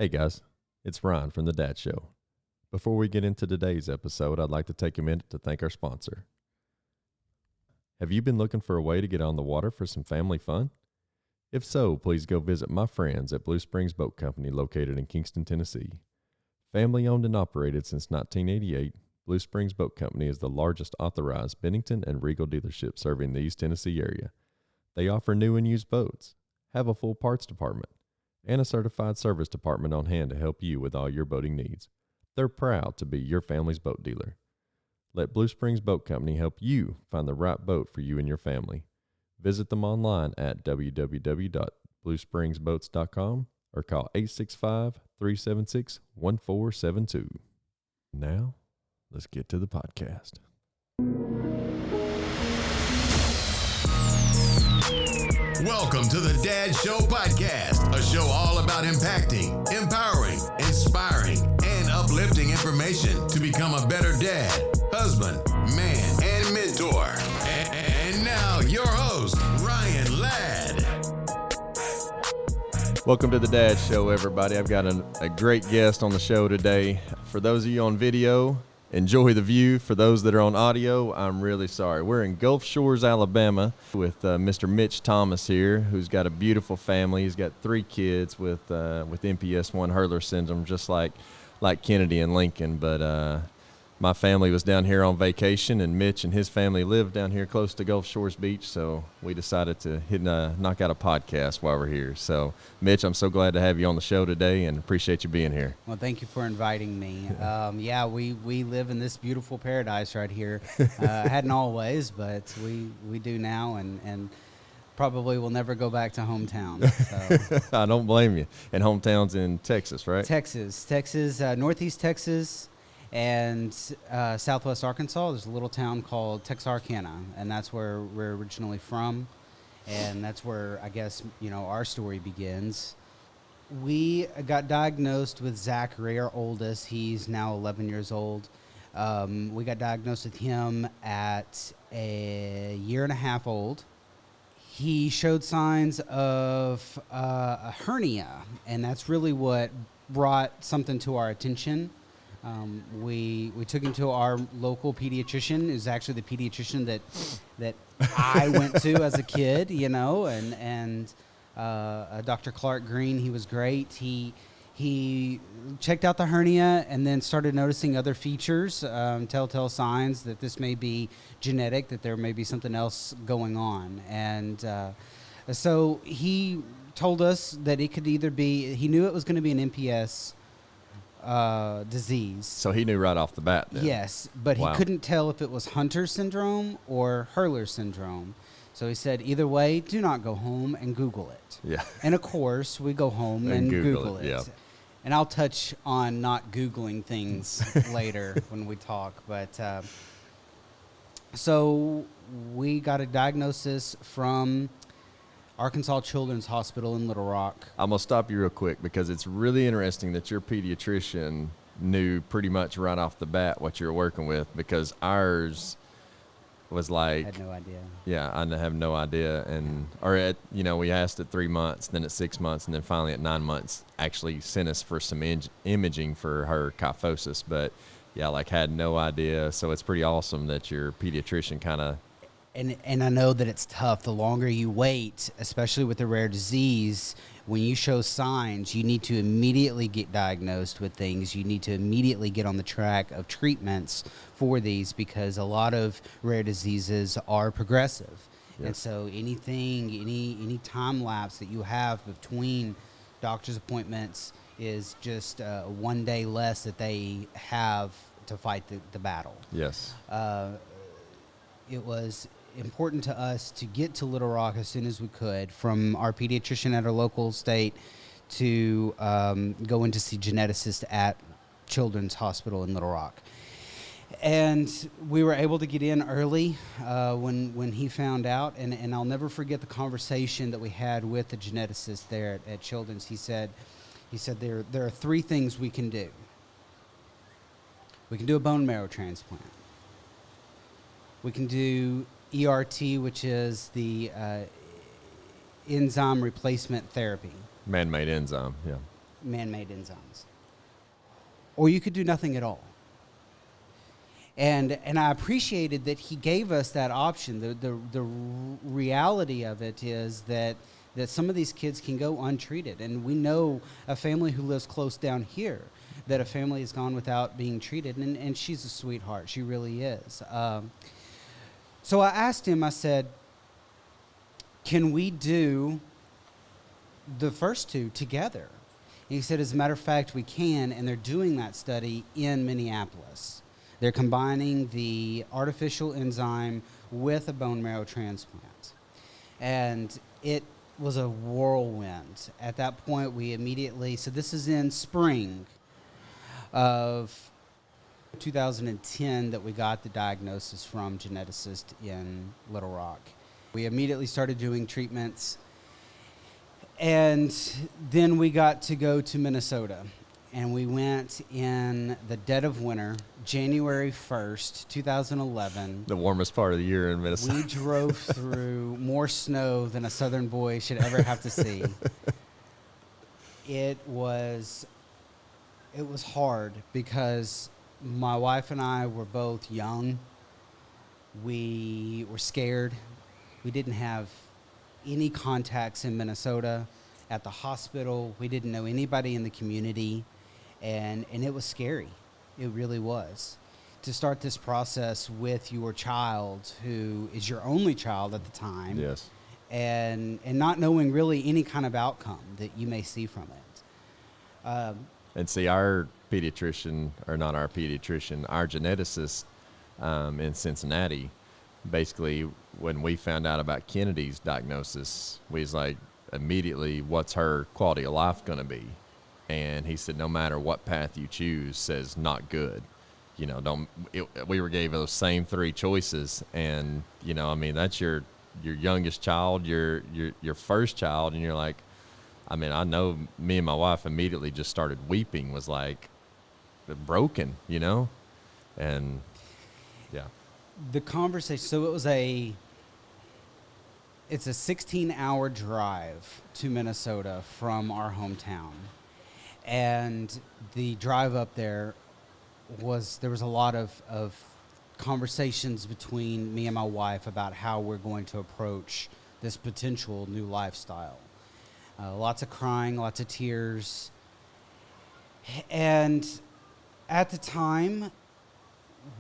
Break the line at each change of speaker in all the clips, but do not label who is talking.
Hey guys, it's Ryan from The Dad Show. Before we get into today's episode, I'd like to take a minute to thank our sponsor. Have you been looking for a way to get on the water for some family fun? If so, please go visit my friends at Blue Springs Boat Company located in Kingston, Tennessee. Family owned and operated since 1988, Blue Springs Boat Company is the largest authorized Bennington and Regal dealership serving the East Tennessee area. They offer new and used boats, have a full parts department, and a certified service department on hand to help you with all your boating needs. They're proud to be your family's boat dealer. Let Blue Springs Boat Company help you find the right boat for you and your family. Visit them online at www.bluespringsboats.com or call 865-376-1472. Now, let's get to the podcast.
Welcome to the Dad Show Podcast, a show all about impacting, empowering, inspiring, and uplifting information to become a better dad, husband, man, and mentor. And now, your host, Ryan Ladd.
Welcome to the Dad Show, everybody. I've got a great guest on the show today. For those of you on video, enjoy the view. For those that are on audio, I'm really sorry. We're in Gulf Shores, Alabama with Mr. Mich Thomas here, who's got a beautiful family. He's got 3 kids with MPS, Hurler Syndrome, just like Kennedy and Lincoln. But my family was down here on vacation, and Mitch and his family live down here close to Gulf Shores Beach, so we decided to knock out a podcast while we're here. So, Mitch, I'm so glad to have you on the show today and appreciate you being here.
Well, thank you for inviting me. We live in this beautiful paradise right here. Hadn't always, but we do now, and probably will never go back to hometown. So.
I don't blame you. And hometown's in Texas, right?
Texas, Northeast Texas. And Southwest Arkansas, there's a little town called Texarkana, and that's where we're originally from, and that's where I guess our story begins. We got diagnosed with Zack, our oldest. He's now 11 years old. We got diagnosed with him at a year and a half old. He showed signs of a hernia, and that's really what brought something to our attention. We took him to our local pediatrician. It was actually the pediatrician that I went to as a kid, and Dr. Clark Green. He was great. He checked out the hernia and then started noticing other features, telltale signs that this may be genetic, that there may be something else going on. And so he told us that it could either be, he knew it was going to be an MPS disease.
So he knew right off the bat then.
Yes, but
Wow.
he couldn't tell if it was Hunter syndrome or Hurler syndrome. So he said, either way, do not go home and Google it.
Yeah.
And of course, we go home and Google it.
Yeah.
And I'll touch on not Googling things later when we talk. But so we got a diagnosis from Arkansas Children's Hospital in Little Rock.
I'm going to stop you real quick because it's really interesting that your pediatrician knew pretty much right off the bat what you were working with, because ours was like...
I had no idea.
Yeah, I have no idea. We asked at 3 months, then at 6 months, and then finally at 9 months actually sent us for some imaging for her kyphosis. But, yeah, had no idea. So it's pretty awesome that your pediatrician kind of...
And I know that it's tough. The longer you wait, especially with a rare disease, when you show signs, you need to immediately get diagnosed with things. You need to immediately get on the track of treatments for these, because a lot of rare diseases are progressive. Yes. And so any time lapse that you have between doctor's appointments is just 1 day less that they have to fight the battle.
Yes.
It was important to us to get to Little Rock as soon as we could, from our pediatrician at our local state to go in to see geneticists at Children's Hospital in Little Rock. And we were able to get in early when he found out, and I'll never forget the conversation that we had with the geneticist there at Children's. He said there are 3 things we can do. We can do a bone marrow transplant. We can do ERT, which is the enzyme replacement therapy.
Man-made enzyme, yeah.
man-made enzymes. Or you could do nothing at all. And I appreciated that he gave us that option. The reality of it is that some of these kids can go untreated. And we know a family who lives close down here that a family has gone without being treated. And she's a sweetheart. She really is. So I asked him, I said, can we do the first two together? And he said, as a matter of fact, we can. And they're doing that study in Minneapolis. They're combining the artificial enzyme with a bone marrow transplant. And it was a whirlwind. At that point, we immediately, so this is in spring of 2010 that we got the diagnosis from geneticist in Little Rock. We immediately started doing treatments. And then we got to go to Minnesota. And we went in the dead of winter, January 1st, 2011.
The warmest part of the year in Minnesota.
We drove through more snow than a southern boy should ever have to see. It was hard because my wife and I were both young. We were scared. We didn't have any contacts in Minnesota. At the hospital, we didn't know anybody in the community. And it was scary. It really was. To start this process with your child, who is your only child at the time.
Yes.
And not knowing really any kind of outcome that you may see from it.
And see, our pediatrician, or not our pediatrician, our geneticist in Cincinnati, basically, when we found out about Kennedy's diagnosis, we was like, immediately, what's her quality of life going to be? And he said, no matter what path you choose, says not good. You know, we were gave those same three choices. And, you know, I mean, that's your youngest child, your first child. And you're like, I mean, I know me and my wife immediately just started weeping, was like broken, you know? And yeah.
The conversation, so it's a 16-hour drive to Minnesota from our hometown. And the drive up there there was a lot of conversations between me and my wife about how we're going to approach this potential new lifestyle. Lots of crying, lots of tears. And at the time,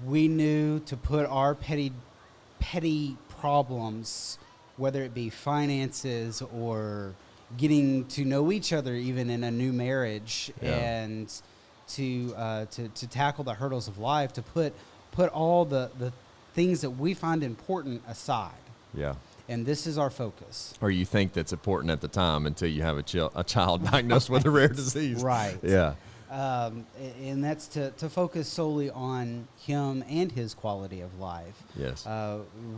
we knew to put our petty problems, whether it be finances or getting to know each other even in a new marriage, and to tackle the hurdles of life, to put all the things that we find important aside. Yeah. And this is our focus.
Or you think that's important at the time until you have a child diagnosed with a rare disease.
Right.
Yeah.
And that's to focus solely on him and his quality of life.
Yes.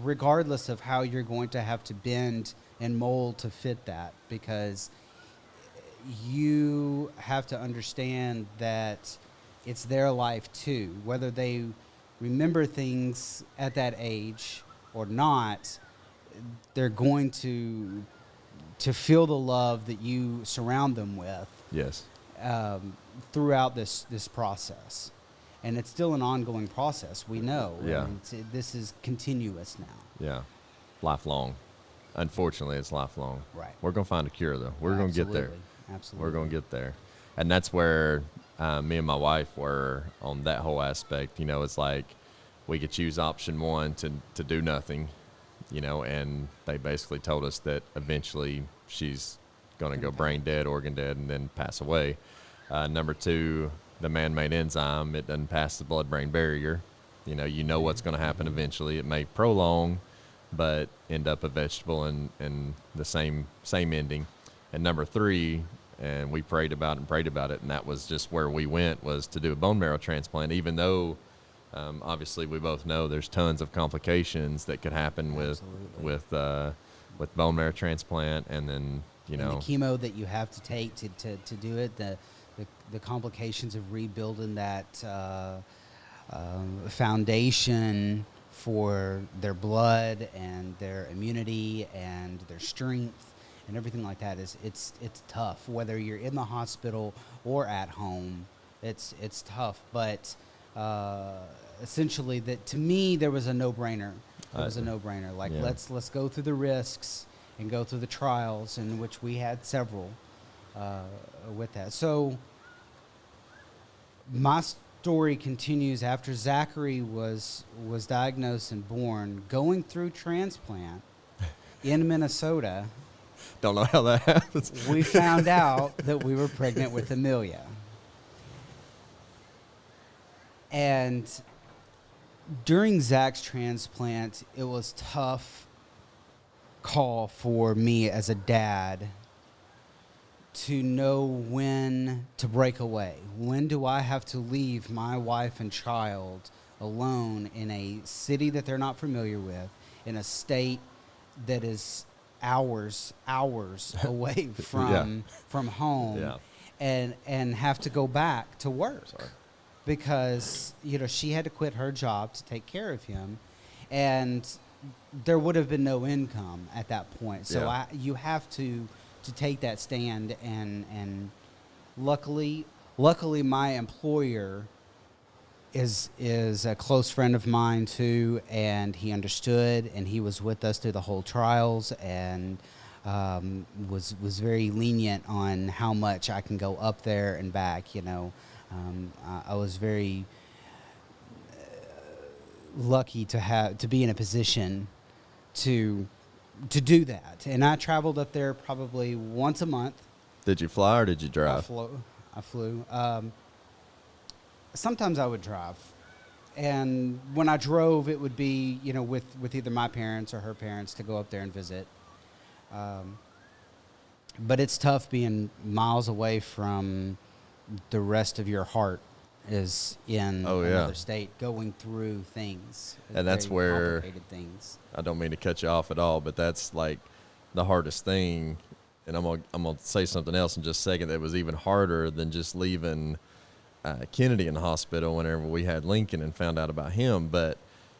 Regardless of how you're going to have to bend and mold to fit that, because you have to understand that it's their life too. Whether they remember things at that age or not, they're going to feel the love that you surround them with.
Yes.
Throughout this process. And it's still an ongoing process, we know.
Yeah.
This is continuous now.
Yeah. Lifelong. Unfortunately, it's lifelong.
Right.
We're going to find a cure, though. We're going to get there.
Absolutely.
We're going to get there. And that's where me and my wife were on that whole aspect. You know, it's like we could choose option one to do nothing, you know, and they basically told us that eventually she's going to go brain dead, organ dead, and then pass away. Number two, the man-made enzyme, it doesn't pass the blood-brain barrier. You know what's going to happen eventually. It may prolong, but end up a vegetable and the same ending. And number three, and we prayed about it, and that was just where we went, was to do a bone marrow transplant, even though obviously we both know there's tons of complications that could happen with bone marrow transplant, and then, you know.
And the chemo that you have to take to do it, the complications of rebuilding that foundation for their blood and their immunity and their strength and everything like that it's tough. Whether you're in the hospital or at home, it's tough. But essentially, that to me, there was a no-brainer. It was a no-brainer. Like, let's go through the risks and go through the trials, in which we had several with that. So my story continues after Zachary was diagnosed and born, going through transplant in Minnesota.
Don't know how that happens.
We found out that we were pregnant with Amelia. And during Zach's transplant, it was tough call for me as a dad to know when to break away. When do I have to leave my wife and child alone in a city that they're not familiar with, in a state that is hours away from home, and have to go back to work? Because, she had to quit her job to take care of him, and there would have been no income at that point. So you have to take that stand, and luckily my employer is a close friend of mine too, and he understood, and he was with us through the whole trials, and was very lenient on how much I can go up there and back. I was very lucky to be in a position to do that, and I traveled up there probably once a month.
Did you fly or did you drive?
I flew. Sometimes I would drive, and when I drove, it would be with either my parents or her parents to go up there and visit. But it's tough being miles away from the rest of your heart is in another state, going through things.
And that's where
complicated things.
I don't mean to cut you off at all, but that's like the hardest thing. And I'm gonna say something else in just a second that was even harder than just leaving Kennedy in the hospital whenever we had Lincoln and found out about him. But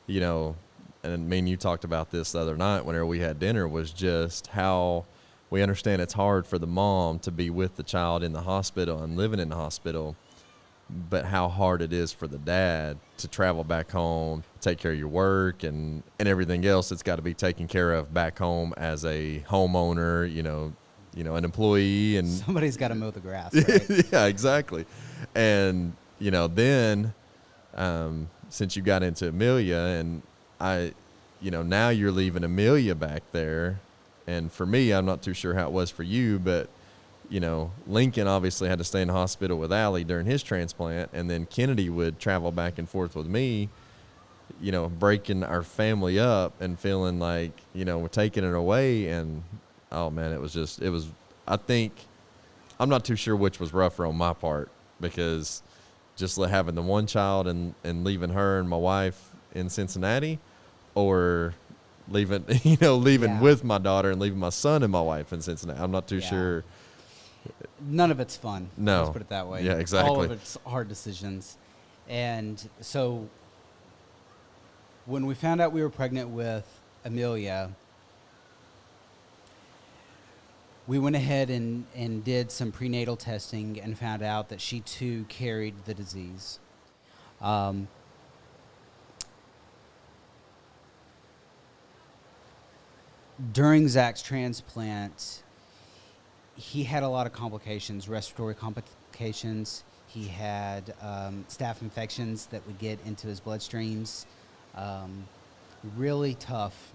and me and you talked about this the other night whenever we had dinner, was just how we understand it's hard for the mom to be with the child in the hospital and living in the hospital, but how hard it is for the dad to travel back home, take care of your work and everything else that's got to be taken care of back home as a homeowner, an employee, and
somebody's got to mow the grass, right?
Yeah, exactly. And then since you got into Amelia, and now you're leaving Amelia back there. And for me, I'm not too sure how it was for you, but, Lincoln obviously had to stay in the hospital with Allie during his transplant, and then Kennedy would travel back and forth with me, breaking our family up and feeling like, we're taking it away. And, oh, man, I think, I'm not too sure which was rougher on my part, because just having the one child and leaving her and my wife in Cincinnati, or leaving with my daughter and leaving my son and my wife in Cincinnati. I'm not too sure.
None of it's fun.
No.
Let's put it that way.
Yeah, exactly.
All of it's hard decisions. And so when we found out we were pregnant with Amelia, we went ahead and did some prenatal testing and found out that she too carried the disease. During Zach's transplant, he had a lot of complications, respiratory complications. He had staph infections that would get into his bloodstreams. Really tough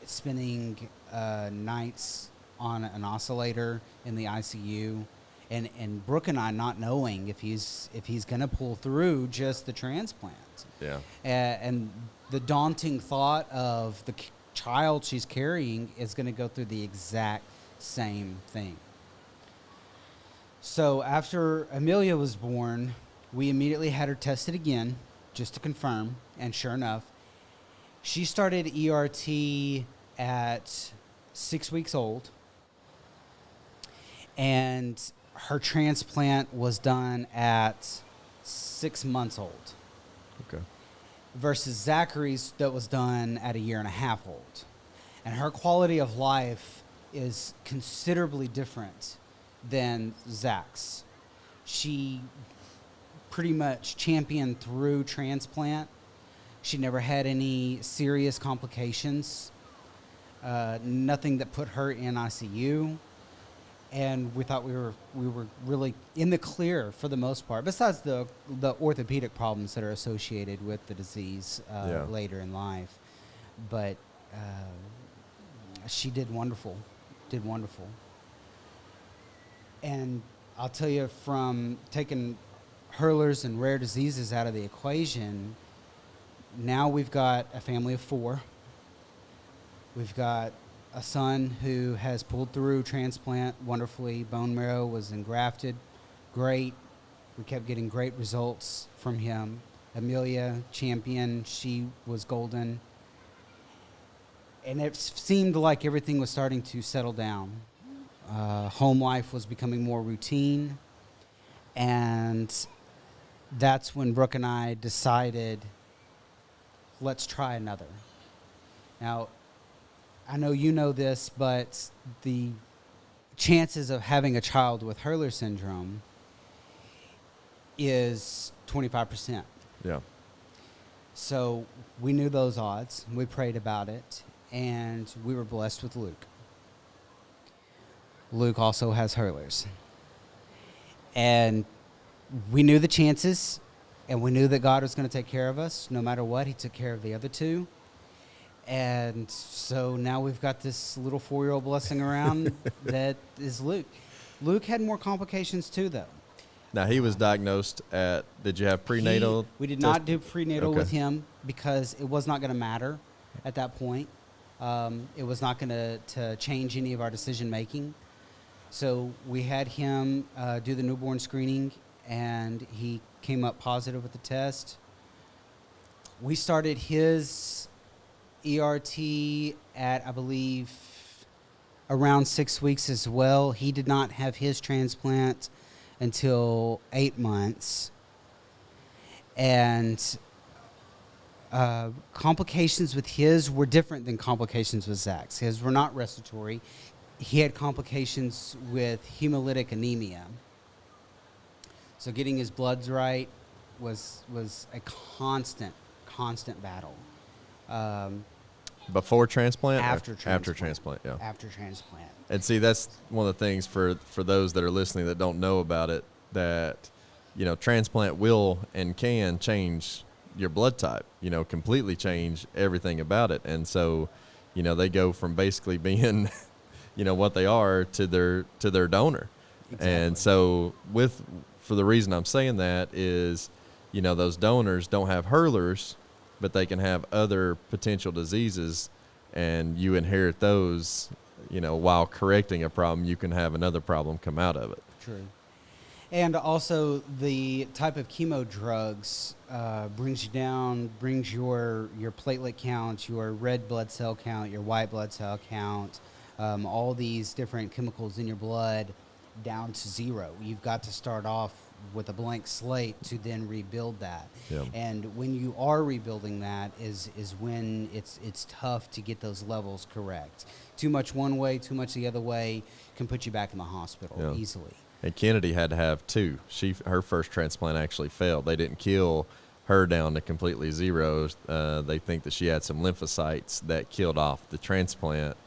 spending nights on an oscillator in the ICU, and Brooke and I not knowing if he's going to pull through just the transplant.
Yeah.
And the daunting thought of the child she's carrying is going to go through the exact same thing. So after Amelia was born, we immediately had her tested again just to confirm, and sure enough, she started ERT at 6 weeks old, and her transplant was done at 6 months old.
Okay.
Versus Zachary's that was done at 1.5 years old. And her quality of life is considerably different than Zack's. She pretty much championed through transplant. She never had any serious complications, nothing that put her in ICU. And we thought we were really in the clear for the most part, besides the orthopedic problems that are associated with the disease later in life. But she did wonderful. And I'll tell you, from taking Hurlers and rare diseases out of the equation, now we've got a family of 4. We've got a son who has pulled through transplant wonderfully. Bone marrow was engrafted. Great. We kept getting great results from him. Amelia, champion. She was golden. And it seemed like everything was starting to settle down. Home life was becoming more routine. And that's when Brooke and I decided, let's try another. Now, I know you know this, but the chances of having a child with Hurler syndrome is 25%.
Yeah.
So we knew those odds. We prayed about it, and we were blessed with Luke. Luke also has Hurlers. And we knew the chances, and we knew that God was going to take care of us. No matter what, he took care of the other 2. And so now we've got this little 4-year-old blessing around that is Luke. Luke had more complications too, though.
Now, he was diagnosed at, did you have prenatal?
We did not do prenatal with him because it was not going to matter at that point. It was not going to change any of our decision making. So we had him do the newborn screening, and he came up positive with the test. We started his ERT at, I believe, around 6 weeks as well. He did not have his transplant until 8 months. And complications with his were different than complications with Zack's. His were not respiratory. He had complications with hemolytic anemia. So getting his bloods right was a constant battle.
Before transplant?
After transplant.
After transplant, yeah.
After transplant.
And see, that's one of the things for those that are listening that don't know about it, that, transplant will and can change your blood type, completely change everything about it. And so, they go from basically being, what they are to their donor. Exactly. And so for the reason I'm saying that is, those donors don't have Hurlers, but they can have other potential diseases, and you inherit those, while correcting a problem, you can have another problem come out of it.
True. And also the type of chemo drugs brings you down, brings your platelet count, your red blood cell count, your white blood cell count, all these different chemicals in your blood down to 0. You've got to start off with a blank slate to then rebuild that. Yep. And when you are rebuilding that is when it's tough to get those levels correct. Too much one way, too much the other way can put you back in the hospital easily.
And Kennedy had to have 2. Her first transplant actually failed. They didn't kill her down to completely 0. They think that she had some lymphocytes that killed off the transplant.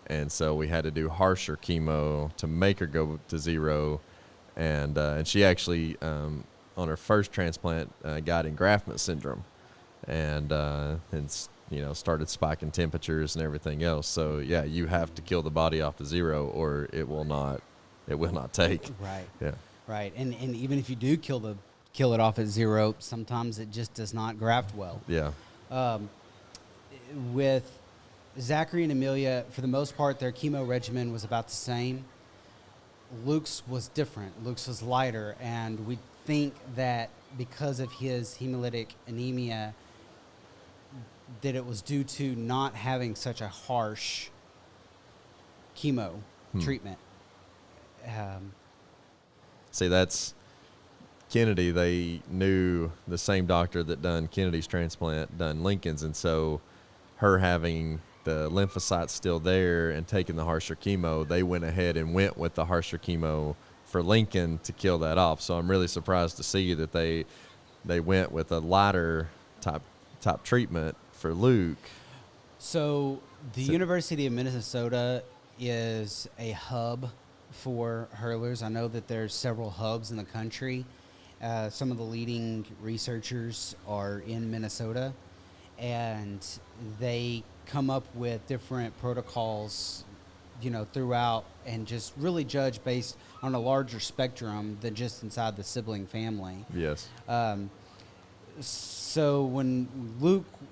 And so we had to do harsher chemo to make her go to 0. And she actually, on her first transplant, got engraftment syndrome, and started spiking temperatures and everything else. So yeah, you have to kill the body off to 0, or it will not take.
Right.
Yeah.
Right. And even if you do kill it off at 0, sometimes it just does not graft well.
Yeah.
With Zachary and Amelia, for the most part, their chemo regimen was about the same. Luke's was different. Luke's was lighter, and we think that because of his hemolytic anemia, that it was due to not having such a harsh chemo treatment.
See, that's Kennedy. They knew the same doctor that done Kennedy's transplant, done Lincoln's, and so her having the lymphocytes still there and taking the harsher chemo, they went ahead and went with the harsher chemo for Lincoln to kill that off. So I'm really surprised to see that they went with a lighter type treatment for Luke.
So the
So-
University of Minnesota is a hub for hurlers. I know that there's several hubs in the country. Some of the leading researchers are in Minnesota, and they come up with different protocols, throughout, and just really judge based on a larger spectrum than just inside the sibling family.
Yes.
So when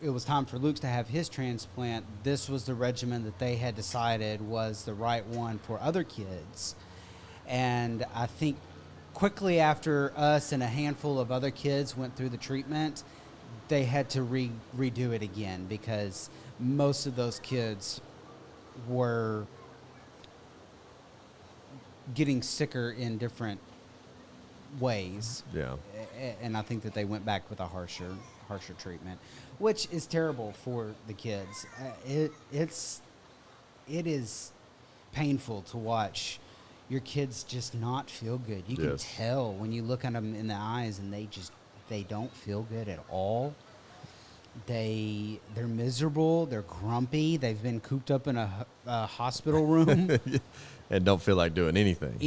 it was time for Luke to have his transplant, this was the regimen that they had decided was the right one for other kids. And I think quickly after us and a handful of other kids went through the treatment, they had to redo it again, because most of those kids were getting sicker in different ways.
Yeah.
And I think that they went back with a harsher treatment, which is terrible for the kids. It is painful to watch your kids just not feel good. You can
Yes.
tell when you look at them in the eyes, and they don't feel good at all. They're miserable. They're grumpy. They've been cooped up in a hospital room.
And don't feel like doing anything.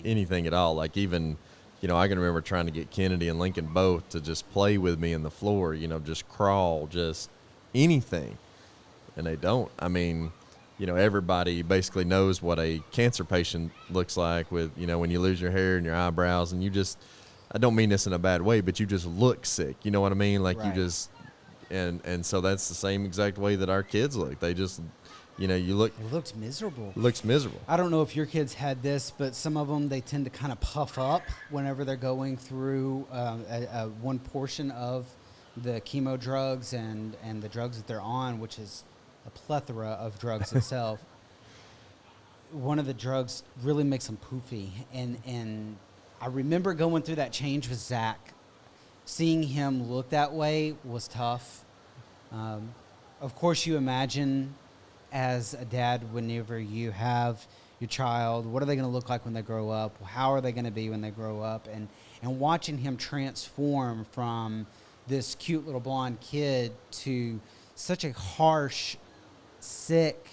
Anything
At all. Like even, I can remember trying to get Kennedy and Lincoln both to just play with me in the floor, just crawl, just anything. And they don't. I mean, everybody basically knows what a cancer patient looks like with, when you lose your hair and your eyebrows, and I don't mean this in a bad way, but you just look sick. You know what I mean? Like
Right.
you just, and so that's the same exact way that our kids look. They just, you look,
It looks miserable.
looks miserable.
I don't know if your kids had this, but some of them, they tend to kind of puff up whenever they're going through one portion of the chemo drugs and the drugs that they're on, which is a plethora of drugs itself. One of the drugs really makes them poofy. And I remember going through that change with Zack. Seeing him look that way was tough. Of course, you imagine as a dad, whenever you have your child, what are they going to look like when they grow up? How are they going to be when they grow up? And watching him transform from this cute little blonde kid to such a harsh, sick,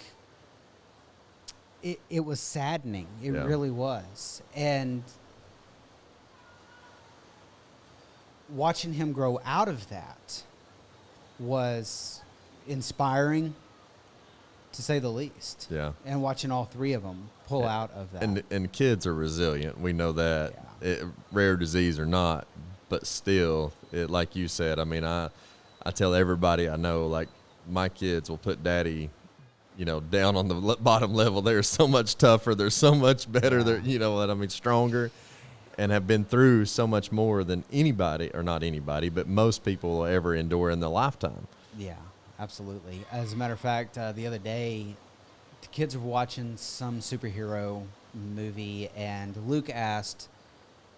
it was saddening. It
Yeah.
really was. And watching him grow out of that was inspiring, to say the least.
Yeah.
And watching all three of them pull out of that.
And kids are resilient. We know that. Rare disease or not, but still, like you said, I mean, I tell everybody I know, like, my kids will put daddy, down on the bottom level. They're so much tougher. They're so much better.
Yeah.
They're, stronger, and have been through so much more than anybody, or not anybody, but most people will ever endure in their lifetime.
Yeah, absolutely. As a matter of fact, the other day, the kids were watching some superhero movie, and Luke asked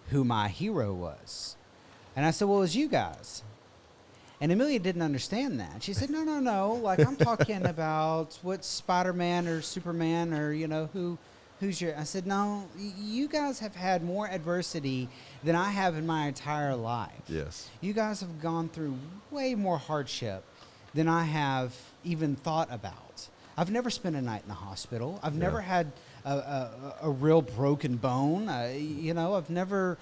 who my hero was. And I said, well, it was you guys. And Amelia didn't understand that. She said, no. Like, I'm talking about what Spider-Man or Superman or, who's your... I said, no, you guys have had more adversity than I have in my entire life.
Yes.
You guys have gone through way more hardship than I have even thought about. I've never spent a night in the hospital. I've never had a real broken bone. I've never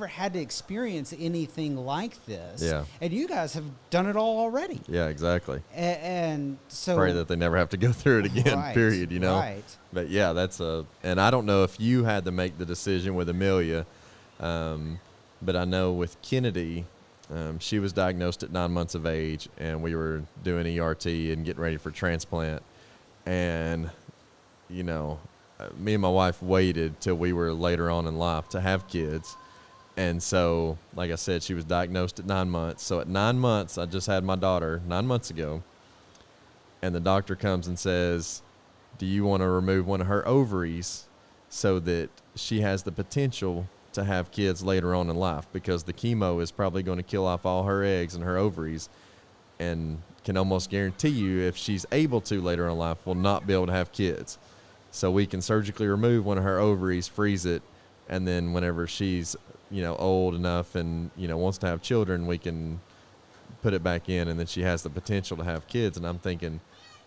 had to experience anything like this.
Yeah.
And you guys have done it all already.
Yeah, exactly.
And so
Pray that they never have to go through it again,
Right,
period,
right.
But yeah, and I don't know if you had to make the decision with Amelia, but I know with Kennedy, she was diagnosed at 9 months of age, and we were doing ERT and getting ready for transplant. And, me and my wife waited till we were later on in life to have kids. And so, like I said, she was diagnosed at 9 months. So at 9 months, I just had my daughter 9 months ago. And the doctor comes and says, do you want to remove one of her ovaries so that she has the potential to have kids later on in life? Because the chemo is probably going to kill off all her eggs and her ovaries. And can almost guarantee you, if she's able to later in life, will not be able to have kids. So we can surgically remove one of her ovaries, freeze it, and then whenever she's, old enough and, wants to have children, we can put it back in, and then she has the potential to have kids. And I'm thinking,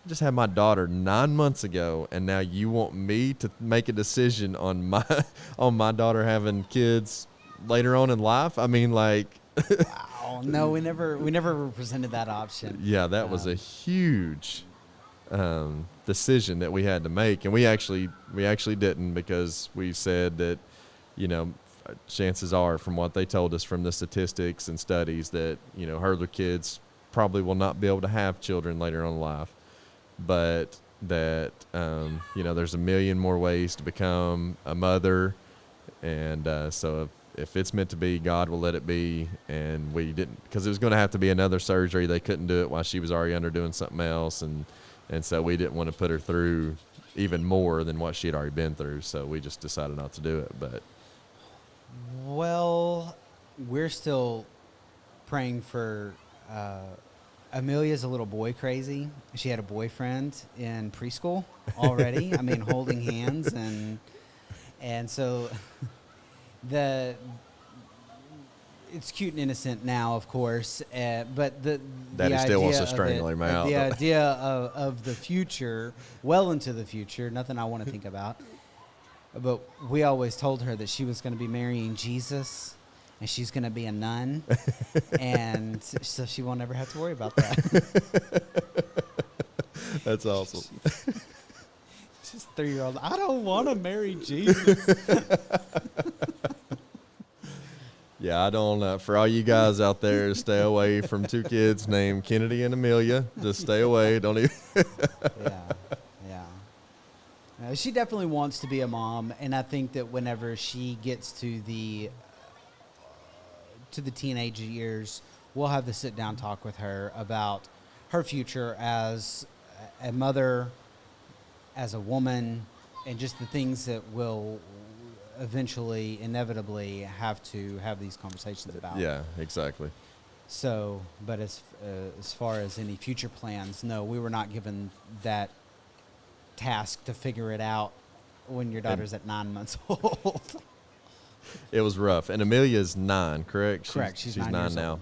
I just had my daughter 9 months ago, and now you want me to make a decision on my daughter having kids later on in life? I mean, like,
wow, no, we never presented that option.
Yeah, that was a huge decision that we had to make, and we actually didn't, because we said that, chances are, from what they told us from the statistics and studies, that Hurler kids probably will not be able to have children later on in life, but that there's a million more ways to become a mother, and so if it's meant to be, God will let it be. And we didn't, because it was going to have to be another surgery. They couldn't do it while she was already doing something else, and so we didn't want to put her through even more than what she had already been through. So we just decided not to do it. But
well, we're still praying for Amelia's a little boy crazy. She had a boyfriend in preschool already. I mean, holding hands, and so it's cute and innocent now, of course, but the
Daddy still wants to strangle him out.
The idea of the future, well into the future, nothing I want to think about. But we always told her that she was going to be marrying Jesus, and she's going to be a nun, and so she won't ever have to worry about that.
That's awesome.
Just 3-year-old. I don't want to marry Jesus.
Yeah, I don't. For all you guys out there, stay away from 2 kids named Kennedy and Amelia. Just stay away. Don't even.
Yeah. She definitely wants to be a mom, and I think that whenever she gets to the teenage years, we'll have the sit-down talk with her about her future as a mother, as a woman, and just the things that will eventually, inevitably, have to have these conversations about.
Yeah, exactly.
So, but as far as any future plans, no, we were not given that task to figure it out when your daughter's at 9 months old.
It was rough. And Amelia's 9, correct?
Correct. She's 9
9
years
now.
old.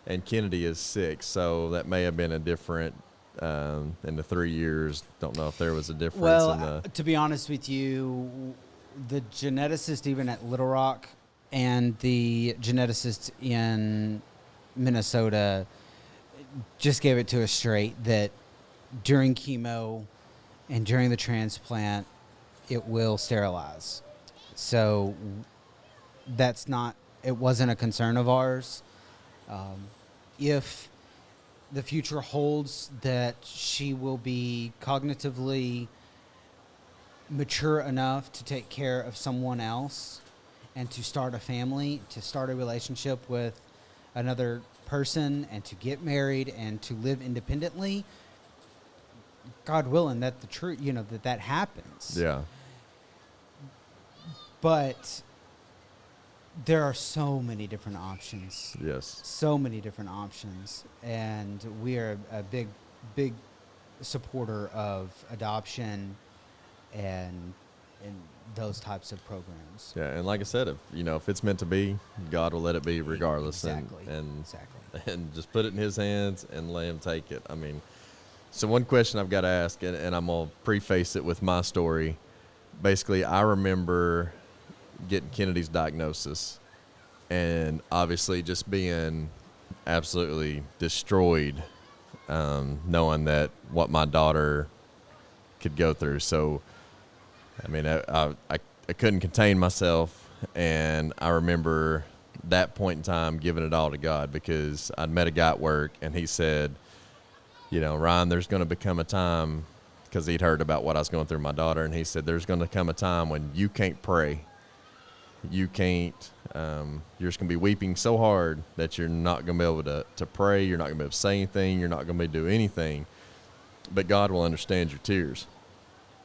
And Kennedy is 6, so that may have been a different in the 3 years. Don't know if there was a difference.
Well, to be honest with you, the geneticist even at Little Rock and the geneticist in Minnesota just gave it to us straight that during chemo and during the transplant, it will sterilize. So it wasn't a concern of ours. If the future holds that she will be cognitively mature enough to take care of someone else and to start a family, to start a relationship with another person, and to get married and to live independently, God willing, that the truth, that happens.
Yeah.
But there are so many different options.
Yes.
So many different options. And we are a big, big supporter of adoption and those types of programs.
Yeah, and like I said, if it's meant to be, God will let it be regardless.
Exactly.
And just put it in His hands and let Him take it. I mean, so one question I've got to ask, and I'm going to preface it with my story. Basically, I remember getting Kennedy's diagnosis and obviously just being absolutely destroyed, knowing that what my daughter could go through. So, I mean, I couldn't contain myself, and I remember that point in time giving it all to God, because I'd met a guy at work, and he said, Ryan, there's going to become a time, because he'd heard about what I was going through with my daughter, and he said, there's going to come a time when you can't pray. You can't, you're just going to be weeping so hard that you're not going to be able to pray. You're not going to be able to say anything. You're not going to be able to do anything. But God will understand your tears.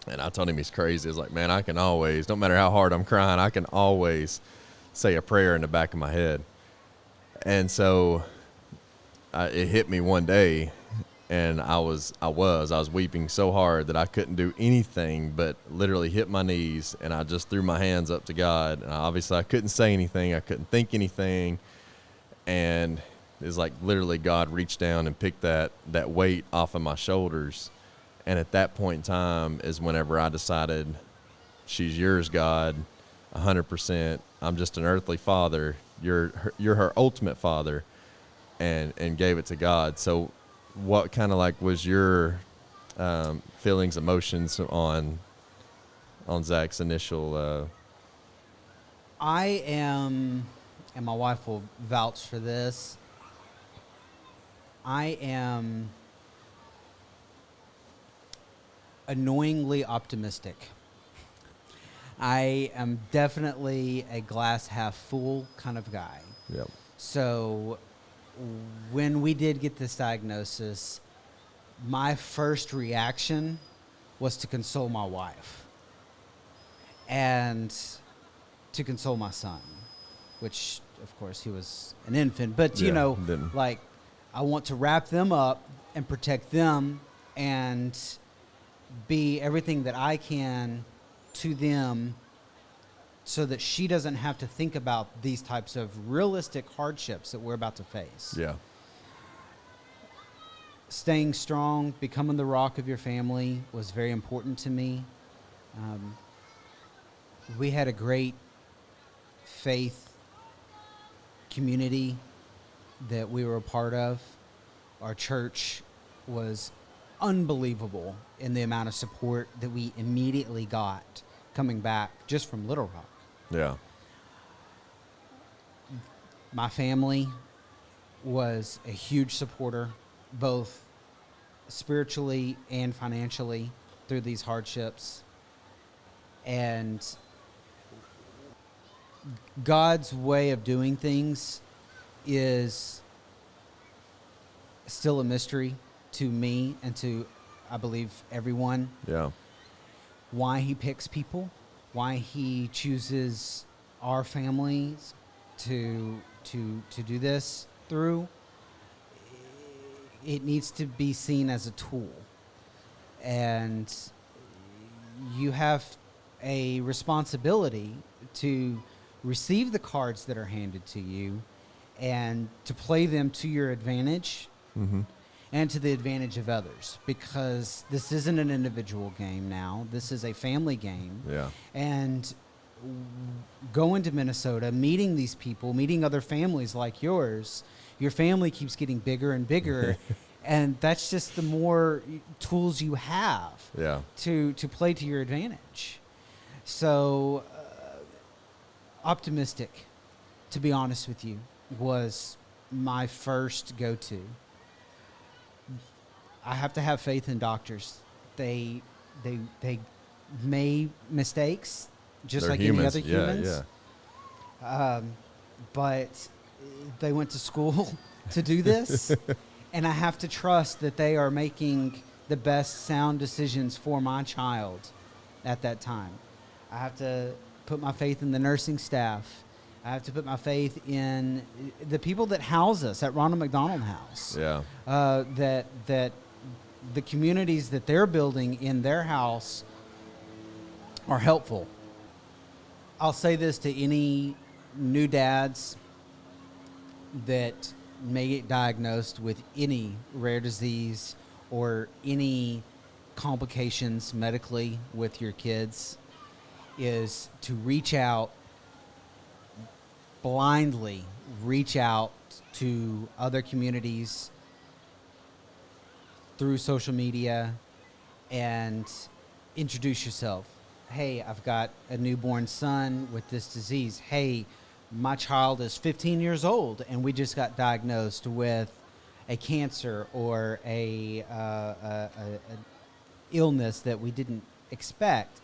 And I told him he's crazy. I was like, man, I can always, no matter how hard I'm crying, I can always say a prayer in the back of my head. And so it hit me one day, And I was weeping so hard that I couldn't do anything but literally hit my knees, and I just threw my hands up to God. And obviously I couldn't say anything. I couldn't think anything. And it's like literally God reached down and picked that weight off of my shoulders. And at that point in time is whenever I decided, she's yours, God, 100%. I'm just an earthly father. You're her ultimate father, and gave it to God. So what kind of like was your feelings, emotions on Zach's initial?
I am, and my wife will vouch for this, I am annoyingly optimistic. I am definitely a glass half full kind of guy.
Yep.
So when we did get this diagnosis, my first reaction was to console my wife and to console my son, which, of course, he was an infant. But, like, I want to wrap them up and protect them and be everything that I can to them so that she doesn't have to think about these types of realistic hardships that we're about to face.
Yeah.
Staying strong, becoming the rock of your family was very important to me. We had a great faith community that we were a part of. Our church was unbelievable in the amount of support that we immediately got coming back just from Little Rock.
Yeah.
My family was a huge supporter, both spiritually and financially, through these hardships. And God's way of doing things is still a mystery to me and to, I believe, everyone.
Yeah.
Why he picks people, why he chooses our families to do this through, it needs to be seen as a tool. And you have a responsibility to receive the cards that are handed to you and to play them to your advantage.
Mm-hmm.
And to the advantage of others, because this isn't an individual game now. This is a family game.
Yeah.
And going to Minnesota, meeting these people, meeting other families like yours, your family keeps getting bigger and bigger. And that's just the more tools you have to play to your advantage. So optimistic, to be honest with you, was my first go-to. I have to have faith in doctors. They make mistakes, just
They're
like
humans.
any other humans.
Yeah.
But they went to school to do this, and I have to trust that they are making the best sound decisions for my child at that time. I have to put my faith in the nursing staff. I have to put my faith in the people that house us at Ronald McDonald House.
Yeah.
That the communities that they're building in their house are helpful. I'll say this to any new dads that may get diagnosed with any rare disease or any complications medically with your kids, is to reach out, blindly reach out to other communities through social media and introduce yourself. Hey, I've got a newborn son with this disease. Hey, my child is 15 years old and we just got diagnosed with a cancer or a illness that we didn't expect.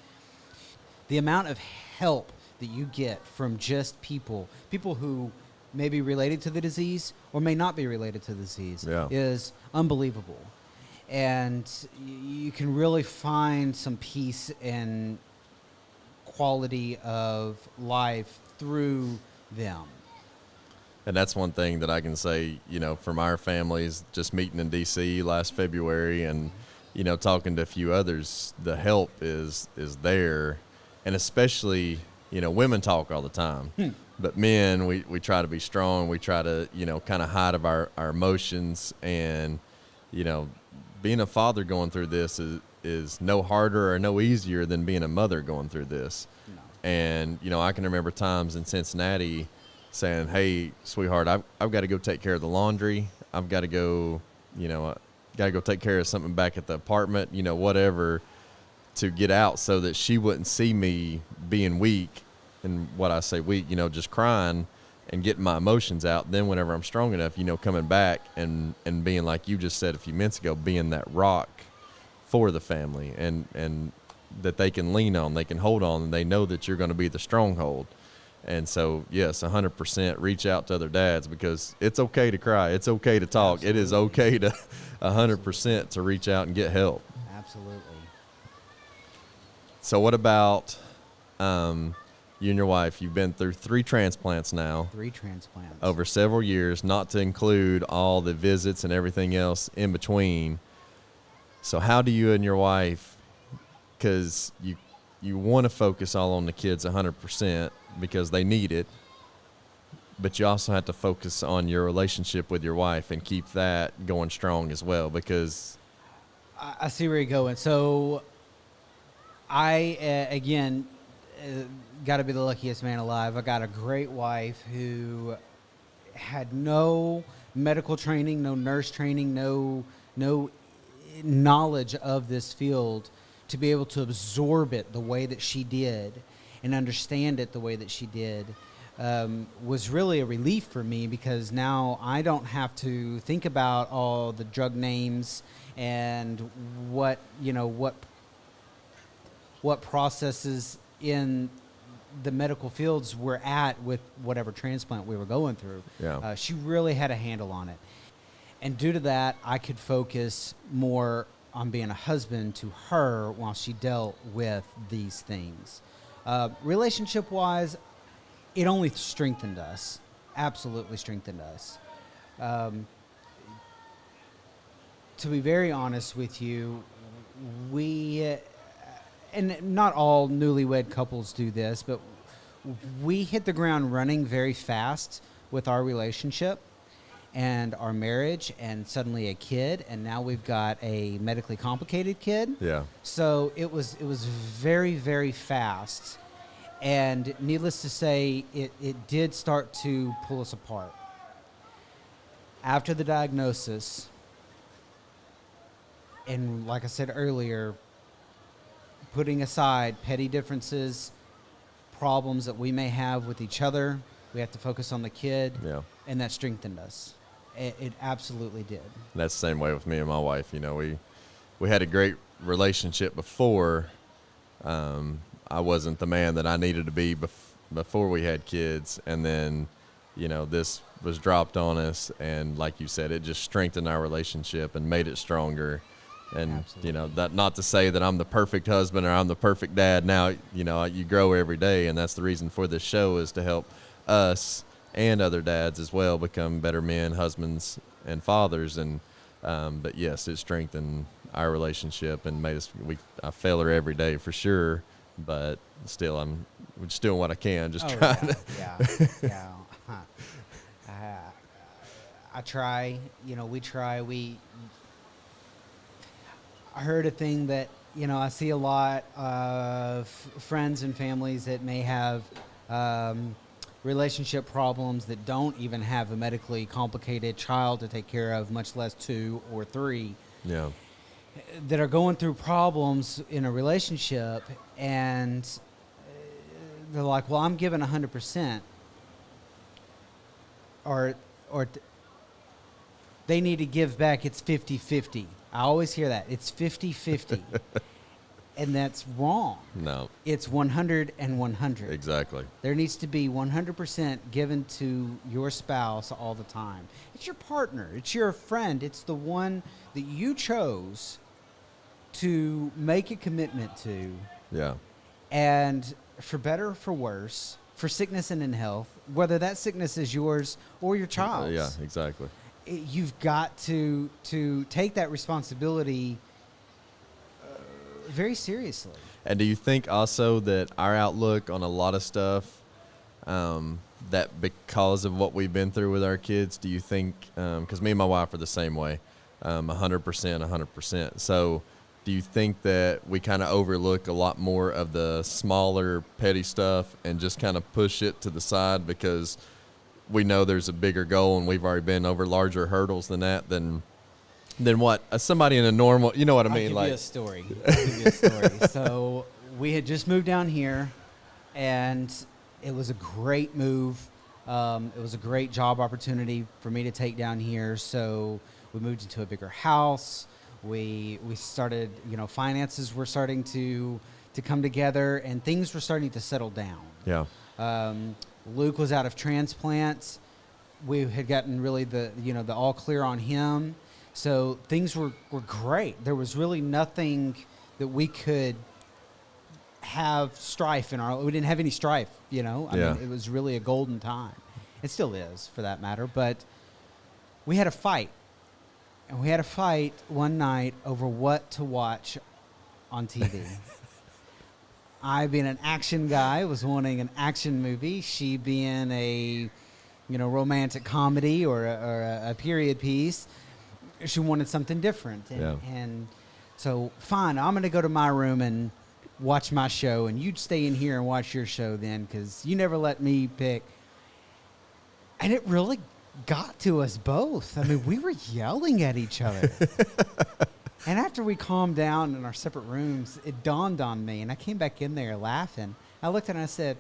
The amount of help that you get from just people who may be related to the disease or may not be related to the disease is unbelievable. And you can really find some peace and quality of life through them.
And that's one thing that I can say, from our families, just meeting in D.C. last February and, talking to a few others, the help is there. And especially, women talk all the time. But men, we try to be strong. We try to, kind of hide of our emotions. And, being a father going through this is no harder or no easier than being a mother going through this.
No.
And, I can remember times in Cincinnati saying, hey, sweetheart, I've got to go take care of the laundry. I've got to go, got to go take care of something back at the apartment, whatever, to get out so that she wouldn't see me being weak. And what I say weak, just crying and getting my emotions out. Then whenever I'm strong enough, coming back and being, like you just said a few minutes ago, being that rock for the family and that they can lean on, they can hold on, and they know that you're going to be the stronghold. And so, yes, 100% reach out to other dads, because it's okay to cry. It's okay to talk.
Absolutely.
It is okay to 100% to reach out and get help.
Absolutely.
So what about you and your wife? You've been through 3 transplants now.
3 transplants.
Over several years, not to include all the visits and everything else in between. So how do you and your wife, because you want to focus all on the kids 100% because they need it, but you also have to focus on your relationship with your wife and keep that going strong as well, because
I see where you're going. So I, again, got to be the luckiest man alive. I got a great wife who had no medical training, no nurse training, no knowledge of this field to be able to absorb it the way that she did and understand it the way that she did. Was really a relief for me, because now I don't have to think about all the drug names and what processes in the medical fields we're at with whatever transplant we were going through.
Yeah.
She really had a handle on it. And due to that, I could focus more on being a husband to her while she dealt with these things. Relationship-wise, it only strengthened us. Absolutely strengthened us. To be very honest with you, we, and not all newlywed couples do this, but we hit the ground running very fast with our relationship and our marriage, and suddenly a kid, and now we've got a medically complicated kid.
Yeah.
So it was very, very fast. And needless to say, it did start to pull us apart. After the diagnosis, and like I said earlier, putting aside petty differences, problems that we may have with each other, we have to focus on the kid,
Yeah.
and that strengthened us. It absolutely did.
That's the same way with me and my wife. We had a great relationship before. I wasn't the man that I needed to be before we had kids, and then, this was dropped on us, and like you said, it just strengthened our relationship and made it stronger. And
Absolutely.
that, not to say that I'm the perfect husband or I'm the perfect dad. Now, you grow every day, and that's the reason for this show, is to help us and other dads as well become better men, husbands, and fathers. And but yes, it strengthened our relationship and made us. I fail her every day for sure, but still, I'm just doing what I can, just trying to.
Yeah. I try. We try. I heard a thing that I see a lot of friends and families that may have relationship problems that don't even have a medically complicated child to take care of, much less 2 or 3.
Yeah.
That are going through problems in a relationship, and they're like, well, I'm giving 100%, or they need to give back, it's 50-50. I always hear that. It's 50-50. And that's wrong.
No.
It's 100 and 100.
Exactly.
There needs to be 100% given to your spouse all the time. It's your partner. It's your friend. It's the one that you chose to make a commitment to.
Yeah.
And for better or for worse, for sickness and in health, whether that sickness is yours or your child's.
Yeah, exactly.
You've got to take that responsibility very seriously.
And do you think also that our outlook on a lot of stuff, that because of what we've been through with our kids, do you think, because me and my wife are the same way, 100%. So do you think that we kind of overlook a lot more of the smaller, petty stuff and just kind of push it to the side because we know there's a bigger goal and we've already been over larger hurdles than that, than what somebody in a normal, you know what I mean?
I'll give you a story. So we had just moved down here, and it was a great move. It was a great job opportunity for me to take down here. So we moved into a bigger house. We started, finances were starting to come together, and things were starting to settle down.
Yeah.
Luke was out of Transplant. We had gotten really the all clear on him. So things were great. There was really nothing that we could have strife in we didn't have any strife, I mean, it was really a golden time. It still is, for that matter. But we had a fight. And we had a fight one night over what to watch on TV. I, being an action guy, was wanting an action movie. She, being a, romantic comedy or a period piece, she wanted something different. And so, fine, I'm going to go to my room and watch my show, and you'd stay in here and watch your show then, because you never let me pick. And it really got to us both. I mean, we were yelling at each other. And after we calmed down in our separate rooms, it dawned on me, and I came back in there laughing. I looked at her and I said,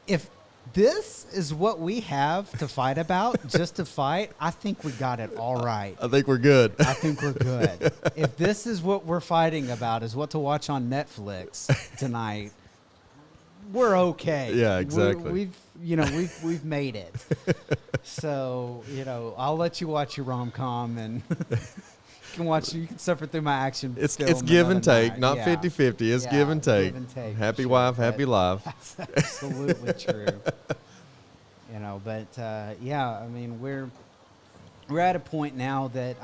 if this is what we have to fight about, just to fight, I think we got it all right.
I think we're good.
I think we're good. If this is what we're fighting about, is what to watch on Netflix tonight, we're okay.
Yeah, exactly.
We've made it. So, I'll let you watch your rom-com, and you can suffer through my action.
It's
film
give and
another
take,
night.
not
Yeah.
50-50. It's give and take. Happy
sure.
wife, happy life.
That's absolutely true. I mean, we're at a point now that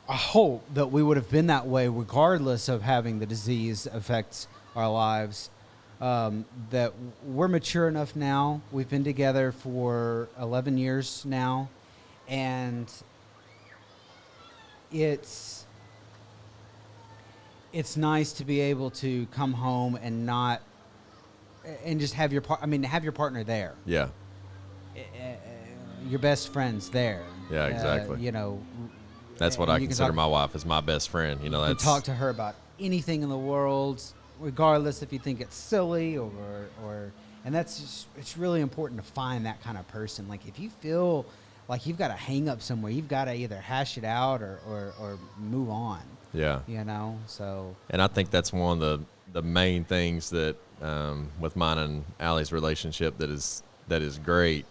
I hope that we would have been that way regardless of having the disease affect our lives, that we're mature enough now. We've been together for 11 years now, and it's nice to be able to come home and just have your partner there.
Yeah.
Your best friend's there.
Yeah, exactly. That's what
and
I
you can
consider
talk-
my wife as my best friend.
You
That's
can talk to her about anything in the world, regardless if you think it's silly or and that's just, it's really important to find that kind of person. Like, if you feel like you've got a hang up somewhere, you've got to either hash it out or move on.
Yeah.
So.
And I think that's one of the main things that with mine and Allie's relationship that is great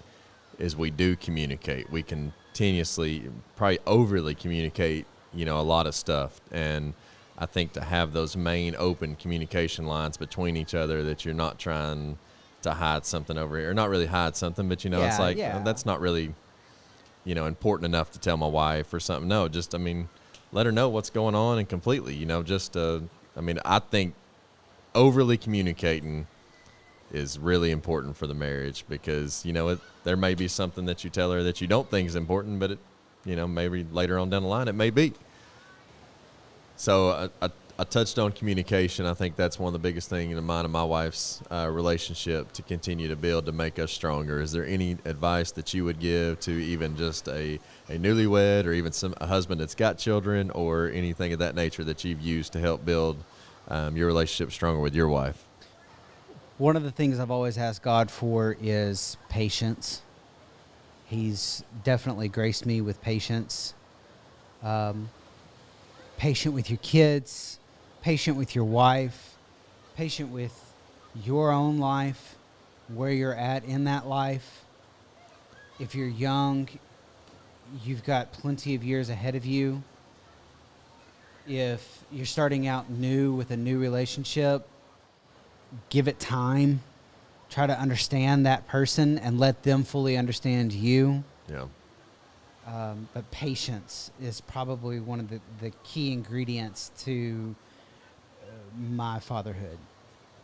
is we do communicate. We continuously, probably overly communicate, a lot of stuff. And I think to have those main open communication lines between each other, that you're not trying to hide something over here, or not really hide something, but it's like, that's not really, important enough to tell my wife or something. No, just, let her know what's going on, and completely, I think overly communicating is really important for the marriage, because, there may be something that you tell her that you don't think is important, but it, maybe later on down the line it may be. So I touched on communication. I think that's one of the biggest things in mine and my wife's relationship to continue to build, to make us stronger. Is there any advice that you would give to even just a newlywed, or even a husband that's got children, or anything of that nature that you've used to help build your relationship stronger with your wife?
One of the things I've always asked God for is patience. He's definitely graced me with patience. Patient with your kids, patient with your wife, patient with your own life, where you're at in that life. If you're young, you've got plenty of years ahead of you. If you're starting out new with a new relationship, give it time, try to understand that person and let them fully understand you.
Yeah.
But patience is probably one of the key ingredients to my fatherhood.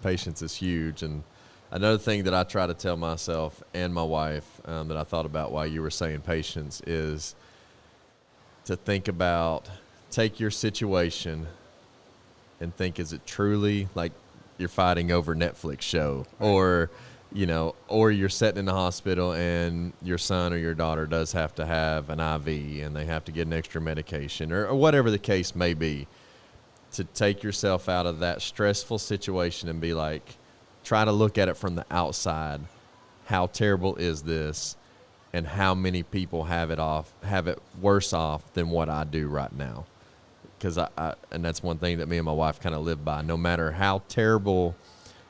Patience is huge. And another thing that I try to tell myself and my wife that I thought about while you were saying patience is to think about, take your situation and think, is it truly like you're fighting over Netflix show,
Right.
or, or you're sitting in the hospital and your son or your daughter does have to have an IV and they have to get an extra medication or whatever the case may be. To take yourself out of that stressful situation and be like, try to look at it from the outside. How terrible is this? And how many people have it worse off than what I do right now? Because and that's one thing that me and my wife kind of live by. No matter how terrible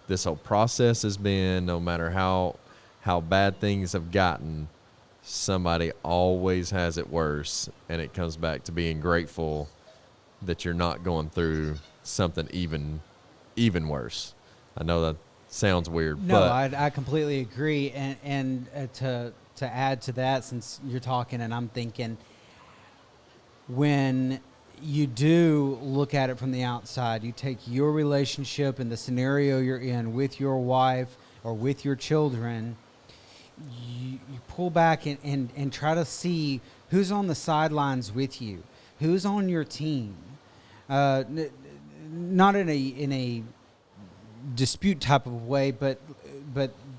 this whole process has been, no matter how bad things have gotten, somebody always has it worse. And it comes back to being grateful that you're not going through something even worse. I know that sounds weird.
No,
but
I completely agree. And to add to that, since you're talking and I'm thinking, when you do look at it from the outside, you take your relationship and the scenario you're in with your wife or with your children, you pull back and try to see who's on the sidelines with you, who's on your team. Not in a dispute type of way, but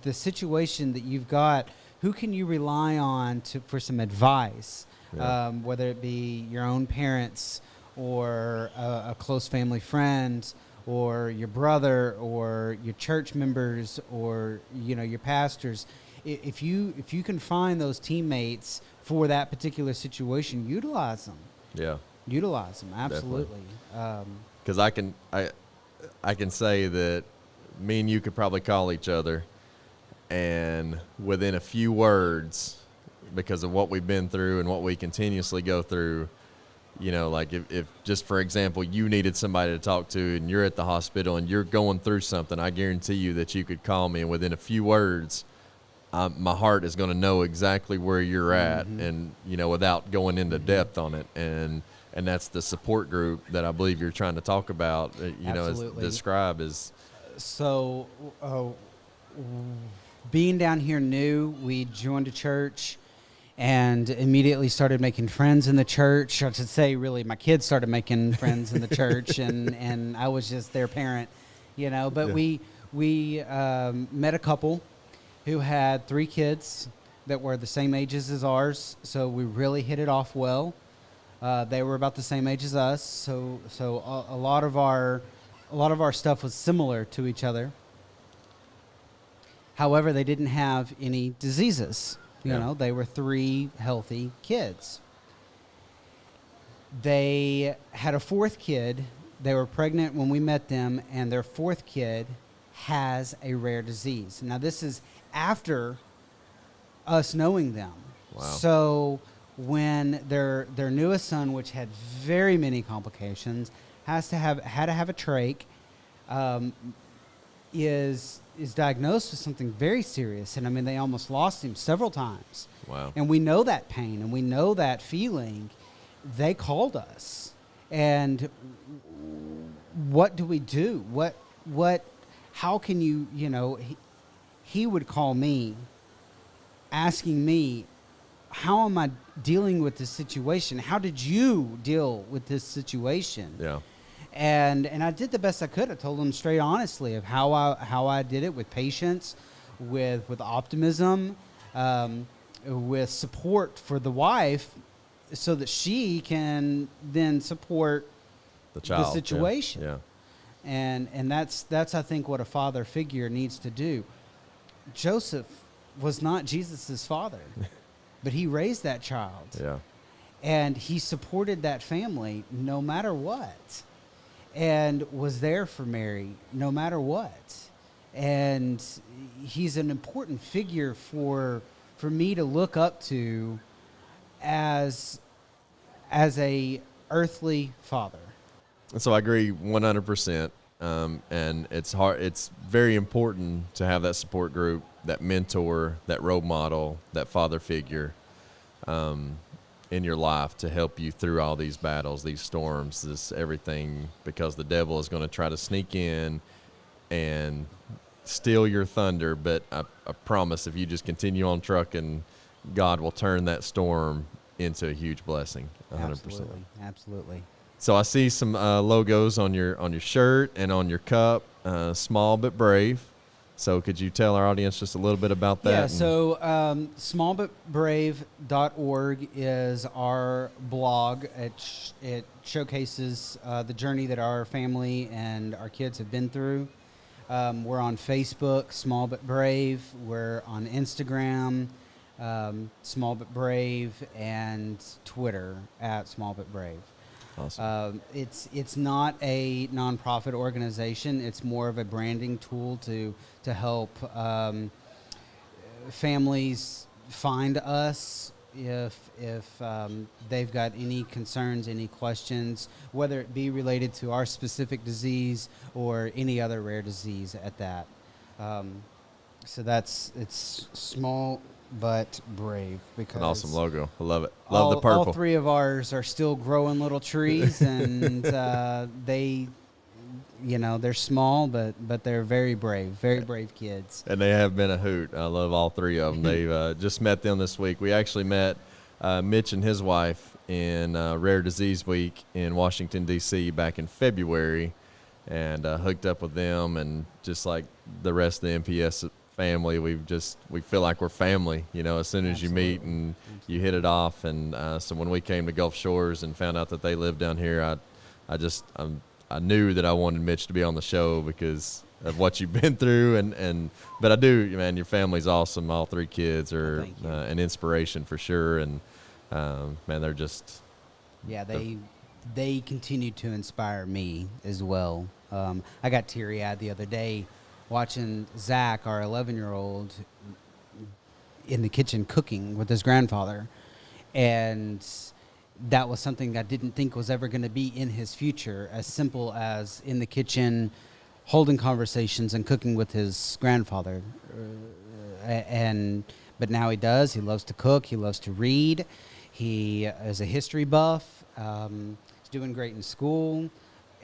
the situation that you've got, who can you rely on for some advice?
Yeah.
Whether it be your own parents or a close family friend or your brother or your church members or your pastors. If you can find those teammates for that particular situation, utilize them.
Yeah.
Utilize them, absolutely.
Because I can say that me and you could probably call each other, and within a few words, because of what we've been through and what we continuously go through, like if just for example, you needed somebody to talk to and you're at the hospital and you're going through something, I guarantee you that you could call me, and within a few words, my heart is going to know exactly where you're at, and without going into depth on it, and that's the support group that I believe you're trying to talk about. As describe as.
So, being down here new, we joined a church and immediately started making friends in the church. I should say, really, my kids started making friends in the church, and I was just their parent, But
Yeah.
we met a couple who had 3 kids that were the same ages as ours, so we really hit it off well. They were about the same age as us, so a lot of our stuff was similar to each other. However, they didn't have any diseases. They were 3 healthy kids. They had a 4th kid. They were pregnant when we met them, and their 4th kid has a rare disease. Now, this is after us knowing them.
Wow.
So when their newest son, which had very many complications, had to have a trach, is diagnosed with something very serious, and I mean they almost lost him several times.
Wow.
And we know that pain and we know that feeling. They called us, and what do we do? What? How can you? He would call me, asking me, how am I dealing with this situation? How did you deal with this situation?
Yeah.
And I did the best I could. I told him straight honestly of how I did it, with patience, with optimism, with support for the wife, so that she can then support
The child.
the situation.
Yeah.
And that's I think what a father figure needs to do. Joseph was not Jesus's father, but he raised that child.
Yeah.
And he supported that family no matter what, and was there for Mary no matter what. And he's an important figure for me to look up to as a earthly father.
And so I agree 100%. And it's hard. It's very important to have that support group, that mentor, that role model, that father figure in your life to help you through all these battles, these storms, this everything, because the devil is going to try to sneak in and steal your thunder. But I promise, if you just continue on trucking, God will turn that storm into a huge blessing. 100%.
Absolutely.
So I see some logos on your shirt and on your cup, Small.But.Brave. So could you tell our audience just a little bit about that?
Yeah, so Small.But.Brave.org is our blog. It showcases the journey that our family and our kids have been through. We're on Facebook, Small.But.Brave. We're on Instagram, Small.But.Brave, and Twitter at Small.But.Brave.
Awesome.
It's not a nonprofit organization. It's more of a branding tool to help families find us if they've got any concerns, any questions, whether it be related to our specific disease or any other rare disease at that. So it's Small But Brave, because
An awesome logo. I love it. Love the purple.
All three of ours are still growing little trees, and they're small, but they're very brave kids.
And they have been a hoot. I love all three of them. They've just met them this week. We actually met Mich and his wife in Rare Disease Week in Washington, D.C. back in February, and hooked up with them. And just like the rest of the MPS family, we feel like we're family, as soon as you meet and you hit it off. And so when we came to Gulf Shores and found out that they lived down here, I knew that I wanted Mich to be on the show because of what you've been through. But I do, man, your family's awesome. All three kids are an inspiration for sure. And man, they're just
they continue to inspire me as well. I got teary-eyed the other day watching Zack, our 11-year-old, in the kitchen cooking with his grandfather. And that was something I didn't think was ever going to be in his future, as simple as in the kitchen, holding conversations and cooking with his grandfather. But now he does. He loves to cook. He loves to read. He is a history buff. He's doing great in school.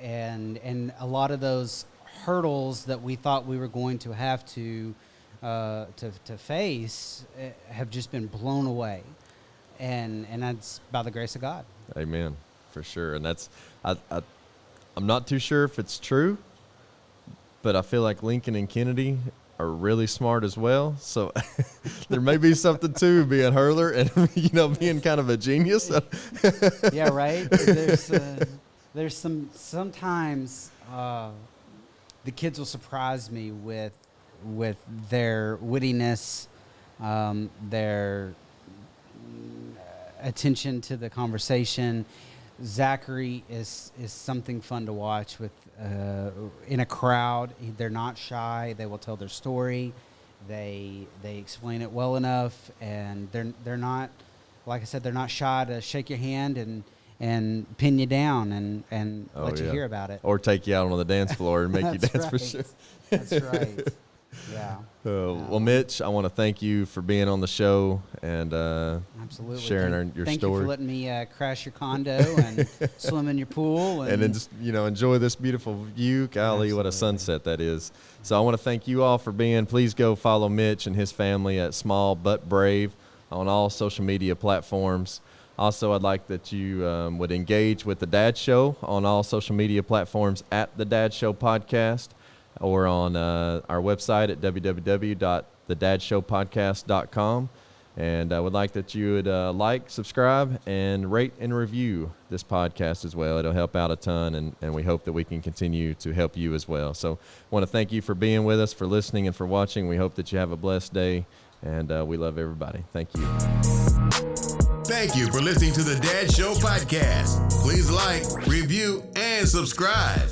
And a lot of those hurdles that we thought we were going to have to face have just been blown away, and that's by the grace of God.
Amen, for sure. And that's I'm not too sure if it's true, but I feel like Lincoln and Kennedy are really smart as well. So there may be something to being Hurler and being kind of a genius.
Yeah, right. There's sometimes. The kids will surprise me with their wittiness, their attention to the conversation. Zachary is something fun to watch with in a crowd. They're not shy. They will tell their story. They explain it well enough, and they're not, like I said, they're not shy to shake your hand and pin you down and let you hear about it.
Or take you out on the dance floor and make you dance for sure.
That's right. Yeah.
Well, Mich, I want to thank you for being on the show and
absolutely
sharing your
thank
story.
Thank you for letting me crash your condo and swim in your pool. And
then just, enjoy this beautiful view. Golly, absolutely. What a sunset that is. So I want to thank you all for being. Please go follow Mich and his family at Small.But.Brave on all social media platforms. Also, I'd like that you would engage with The Dad Show on all social media platforms at The Dad Show Podcast, or on our website at www.thedadshowpodcast.com. And I would like that you would like, subscribe, and rate and review this podcast as well. It'll help out a ton, and we hope that we can continue to help you as well. So I want to thank you for being with us, for listening, and for watching. We hope that you have a blessed day, and we love everybody. Thank you.
Thank you for listening to the Dad Show Podcast. Please like, review, and subscribe.